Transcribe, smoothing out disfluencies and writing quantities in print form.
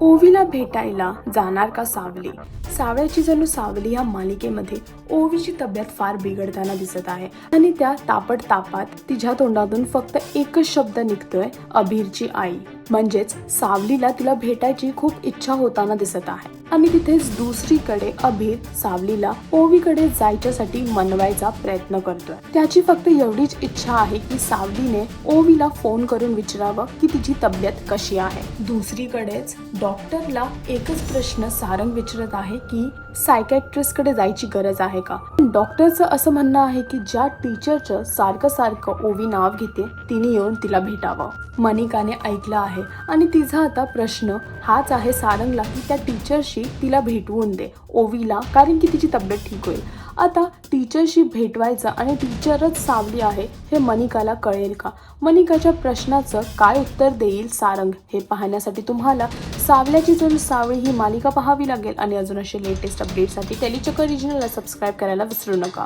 ओवीला भेटायला जाणार का सावली? सावळ्याची जणू सावली या मालिकेमध्ये ओवीची तब्येत फार बिघडताना दिसत आहे आणि त्या तापात तिच्या तोंडातून फक्त एकच शब्द निघतोय, अभिरची आई. म्हणजेच सावलीला तिला भेटायची खूप इच्छा होताना दिसत आहे. आणि तिथेच दुसरीकडे अभिर सावलीला ओवीकडे जायच्यासाठी मनवायचा प्रयत्न करतोय. त्याची फक्त एवढीच इच्छा आहे की सावलीने ओवीला फोन करून विचारावं की तिची तब्येत कशी आहे. दुसरीकडेच डॉक्टरला एकच प्रश्न सारंग विचारत आहे की सायकॅट्रिस्ट कडे जायची गरज आहे का. डॉक्टरचं असं म्हणणं आहे की ज्या टीचरचं सारखं ओवी नाव घेते तिने येऊन तिला भेटावं. मनिकाने ऐकलं आहे आणि तिचा आता प्रश्न हाच आहे सारंगला की त्या टीचरशी तिला भेटवून दे ओवीला, कारण की तिची तब्येत ठीक होईल. आता टीचरशी भेटवायचं आणि टीचरच सावली आहे हे मनिकाला कळेल का? मनिकाच्या प्रश्नाचं काय उत्तर देईल सारंग हे पाहण्यासाठी तुम्हाला सावल्याची जणू सावळी ही मालिका पाहावी लागेल. आणि अजून असे लेटेस्ट अपडेटसाठी टेलीचक्कर रिजनलला सबस्क्राईब करायला विसरू नका.